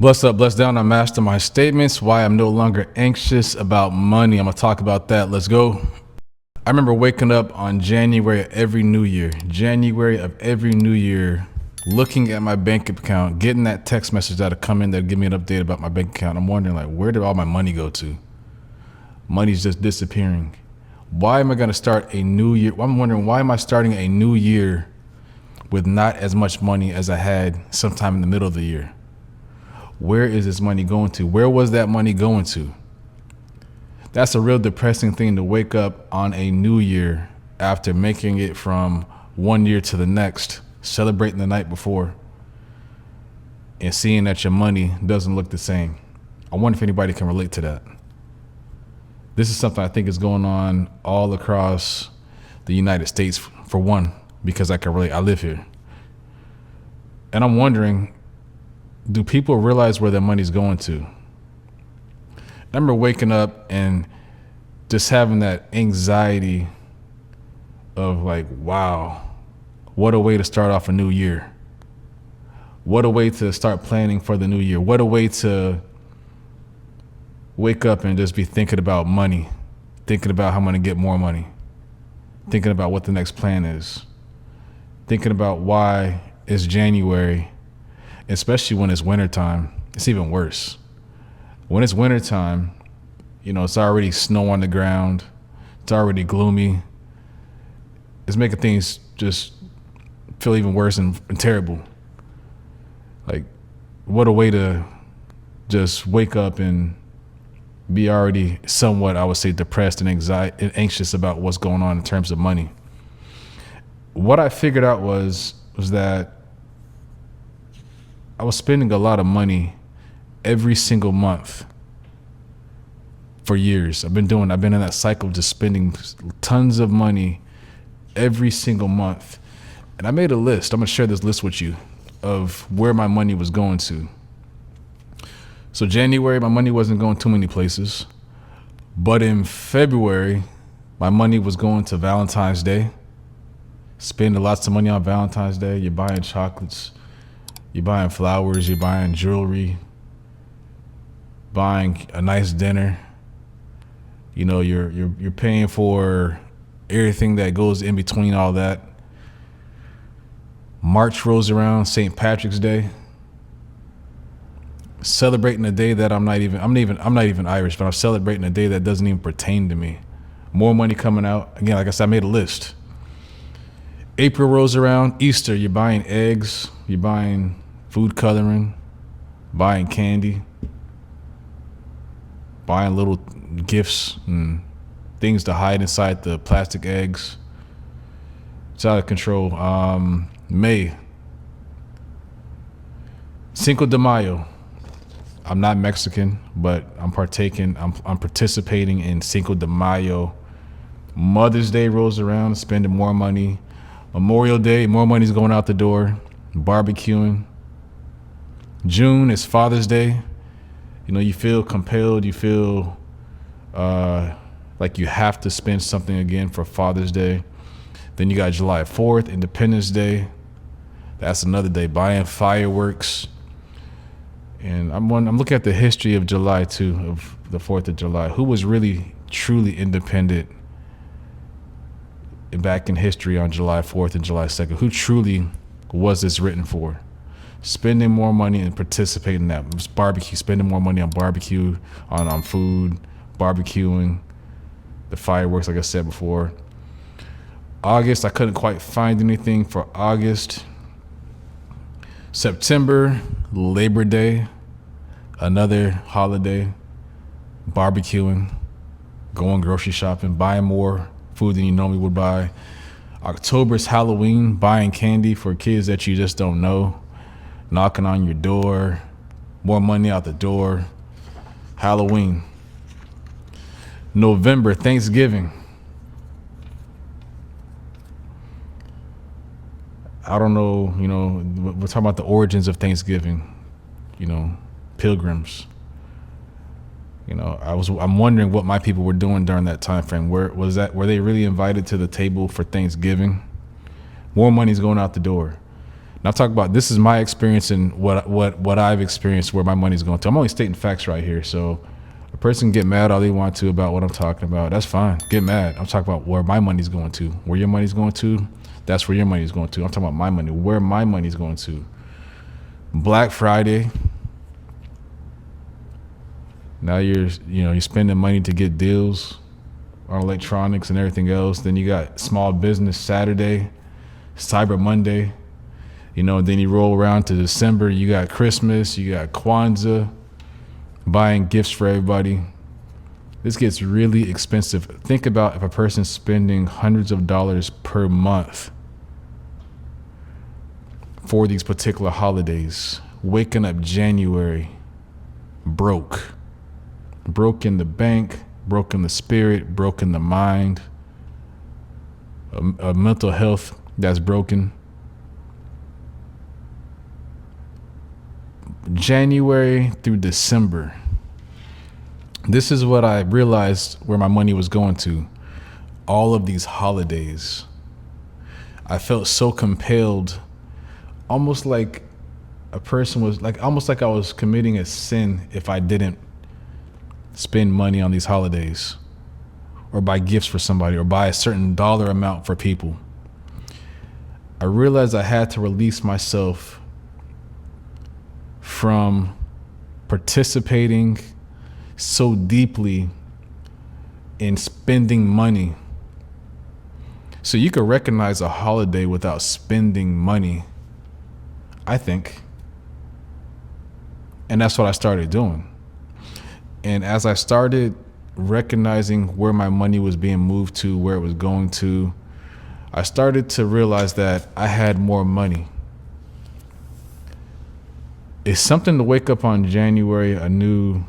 Bless up, bless down on Mastermind statements. Why I'm no longer anxious about money. I'm gonna talk about that. Let's go. I remember waking up on January of every new year, looking at my bank account, getting that text message that'll come in that'll give me an update about my bank account. I'm wondering, like, where did all my money go to? Money's just disappearing. Why am I gonna start a new year? I'm wondering, why am I starting a new year with not as much money as I had sometime in the middle of the year? Where is this money going to? Where was that money going to? That's a real depressing thing to wake up on a new year after making it from one year to the next, celebrating the night before, and seeing that your money doesn't look the same. I wonder if anybody can relate to that. This is something I think is going on all across the United States, for one, because I can relate. I live here. And I'm wondering, do people realize where their money's going to? I remember waking up and just having that anxiety of like, wow, what a way to start off a new year. What a way to start planning for the new year. What a way to wake up and just be thinking about money, thinking about how I'm gonna get more money, thinking about what the next plan is, thinking about why it's January. Especially when it's wintertime, it's even worse. When it's wintertime, it's already snow on the ground. It's already gloomy. It's making things just feel even worse and terrible. Like, what a way to just wake up and be already somewhat, I would say, depressed and anxious about what's going on in terms of money. What I figured out was that I was spending a lot of money every single month for years. I've been in that cycle of just spending tons of money every single month. And I made a list. I'm gonna share this list with you of where my money was going to. So January, my money wasn't going too many places. But in February, my money was going to Valentine's Day. Spending lots of money on Valentine's Day. You're buying chocolates. You're buying flowers, you're buying jewelry, buying a nice dinner. You're paying for everything that goes in between all that. March rolls around, St. Patrick's Day. Celebrating a day that I'm not even Irish, but I'm celebrating a day that doesn't even pertain to me. More money coming out. Again, like I said, I made a list. April rolls around, Easter, you're buying eggs, you're buying food coloring, buying candy, buying little gifts and things to hide inside the plastic eggs. It's out of control. May, Cinco de Mayo. I'm not Mexican, but I'm participating in Cinco de Mayo. Mother's Day rolls around, spending more money. Memorial Day, more money's going out the door, barbecuing. June is Father's Day. You feel compelled, you feel like you have to spend something again for Father's Day. Then you got July 4th, Independence Day. That's another day, buying fireworks. And I'm looking at the history of July too, of the 4th of July. Who was really, truly independent back in history on July 4th and July 2nd? Who truly was this written for? Spending more money and participating in that. It was barbecue, spending more money on barbecue, on food, barbecuing, the fireworks, like I said before. August, I couldn't quite find anything for August. September, Labor Day, another holiday, barbecuing, going grocery shopping, buying more food than you normally would buy. October's Halloween, buying candy for kids that you just don't know, knocking on your door, more money out the door. Halloween. November, Thanksgiving. I don't know, we're talking about the origins of Thanksgiving, pilgrims. I'm wondering what my people were doing during that time frame. Were they really invited to the table for Thanksgiving? More money's going out the door. Now talk about, this is my experience and what I've experienced where my money's going to. I'm only stating facts right here. So a person can get mad all they want to about what I'm talking about. That's fine. Get mad. I'm talking about where my money's going to. Where your money's going to, that's where your money's going to. I'm talking about my money, where my money's going to. Black Friday. Now you're spending money to get deals on electronics and everything else. Then you got Small Business Saturday, Cyber Monday. Then you roll around to December, you got Christmas, you got Kwanzaa, buying gifts for everybody. This gets really expensive. Think about if a person's spending hundreds of dollars per month for these particular holidays, waking up January broke in the bank, broke in the spirit, broke in the mind, a mental health that's broken. January through December, this is what I realized where my money was going to. All of these holidays, I felt so compelled, almost like a person was like, almost like I was committing a sin if I didn't spend money on these holidays, or buy gifts for somebody, or buy a certain dollar amount for people. I realized I had to release myself from participating so deeply in spending money. So you could recognize a holiday without spending money, I think. And that's what I started doing. And as I started recognizing where my money was being moved to, where it was going to, I started to realize that I had more money. It's something to wake up on January, a new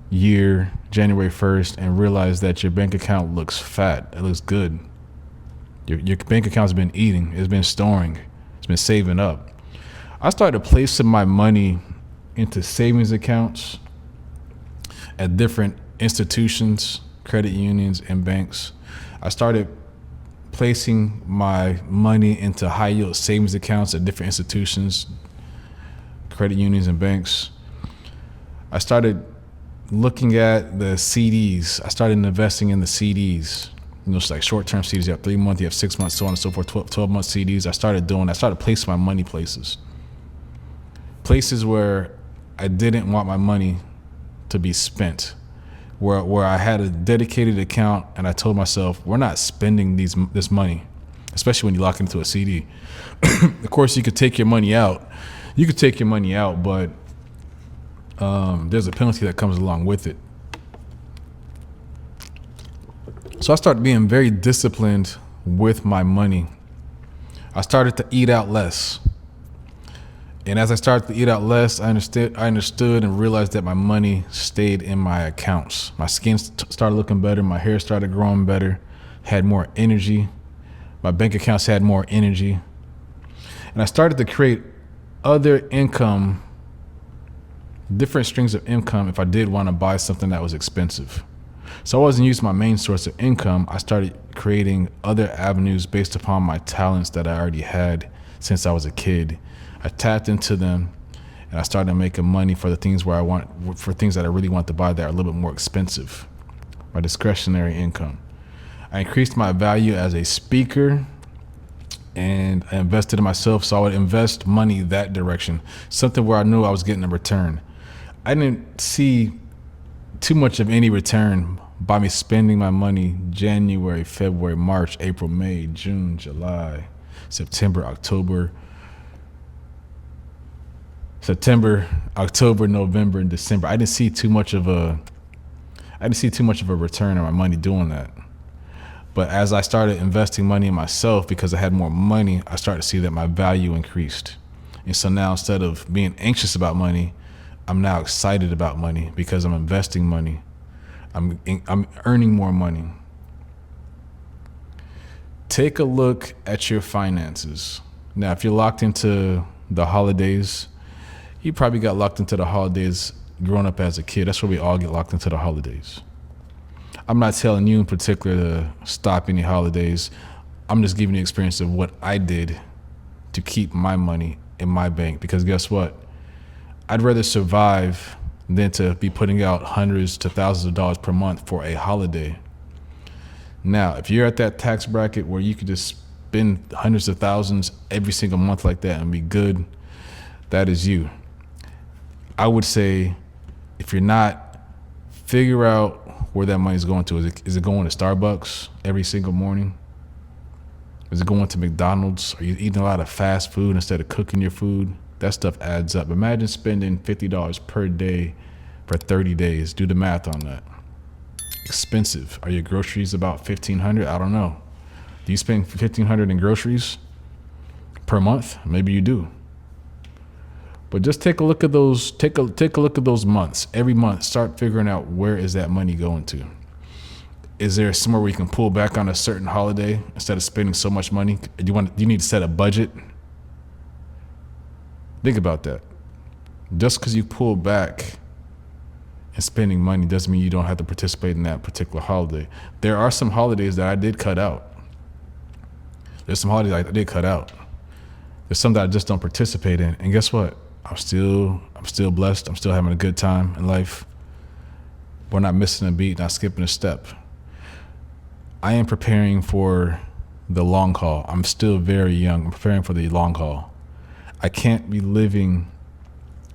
year, January 1st, and realize that your bank account looks fat. It looks good. Your bank account's been eating. It's been storing. It's been saving up. I started placing my money into savings accounts at different institutions, credit unions, and banks. I started placing my money into high yield savings accounts at different institutions, credit unions, and banks. I started looking at the CDs. I started investing in the CDs. It's like short-term CDs. You have 3 months, you have 6 months, so on and so forth, 12-month CDs. I started placing my money places where I didn't want my money to be spent, where I had a dedicated account, and I told myself, we're not spending this money, especially when you lock into a CD. Of course, you could take your money out. But there's a penalty that comes along with it. So I started being very disciplined with my money. I started to eat out less. And as I started to eat out less, I understood and realized that my money stayed in my accounts. My skin started looking better. My hair started growing better, had more energy. My bank accounts had more energy. And I started to create other income, different strings of income if I did want to buy something that was expensive. So I wasn't using my main source of income. I started creating other avenues based upon my talents that I already had since I was a kid. I tapped into them, and I started making money for the things for things that I really want to buy that are a little bit more expensive. My discretionary income. I increased my value as a speaker, and I invested in myself, so I would invest money that direction, something where I knew I was getting a return. I didn't see too much of any return by me spending my money January, February, March, April, May, June, July, September, October, November, and December. I didn't see too much of a return on my money doing that. But as I started investing money in myself, because I had more money, I started to see that my value increased. And so now, instead of being anxious about money, I'm now excited about money because I'm investing money. I'm earning more money. Take a look at your finances. Now, if you're locked into the holidays, you probably got locked into the holidays growing up as a kid. That's where we all get locked into the holidays. I'm not telling you in particular to stop any holidays. I'm just giving you the experience of what I did to keep my money in my bank, because guess what? I'd rather survive than to be putting out hundreds to thousands of dollars per month for a holiday. Now, if you're at that tax bracket where you could just spend hundreds of thousands every single month like that and be good, that is you. I would say, if you're not, figure out where that money's going to. Is it going to Starbucks every single morning? Is it going to McDonald's? Are you eating a lot of fast food instead of cooking your food? That stuff adds up. Imagine spending $50 per day for 30 days. Do the math on that. Expensive. Are your groceries about $1,500? I don't know. Do you spend $1,500 in groceries per month? Maybe you do. But just take a look at those. Take a look at those months. Every month, start figuring out, where is that money going to? Is there somewhere where you can pull back on a certain holiday instead of spending so much money? You need to set a budget. Think about that. Just because you pull back and spending money doesn't mean you don't have to participate in that particular holiday. There are some holidays that I did cut out. There's some holidays I did cut out. There's some that I just don't participate in. And guess what? I'm still blessed. I'm still having a good time in life. We're not missing a beat, not skipping a step. I am preparing for the long haul. I'm still very young. I'm preparing for the long haul. I can't be living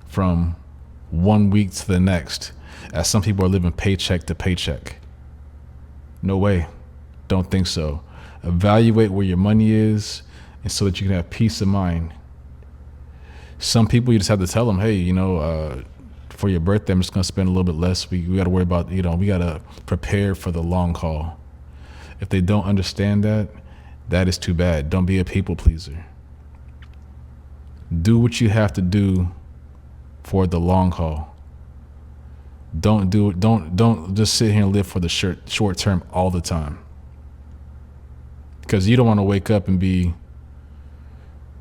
from 1 week to the next, as some people are living paycheck to paycheck. No way. Don't think so. Evaluate where your money is, and so that you can have peace of mind. Some people, you just have to tell them, hey, for your birthday, I'm just going to spend a little bit less. We got to worry about, we got to prepare for the long haul. If they don't understand that, that is too bad. Don't be a people pleaser. Do what you have to do for the long haul. Don't just sit here and live for the short term all the time. Because you don't want to wake up and be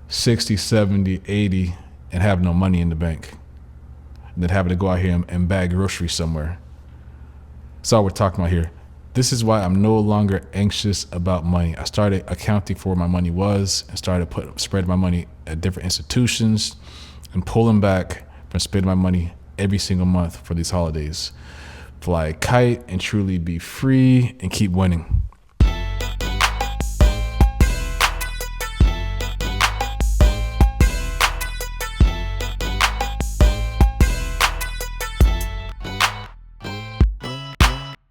60, 70, 80 and have no money in the bank, and then having to go out here and bag groceries somewhere. That's all we're talking about here. This is why I'm no longer anxious about money. I started accounting for where my money was and started spreading my money at different institutions and pulling back from spending my money every single month for these holidays. Fly a kite and truly be free and keep winning.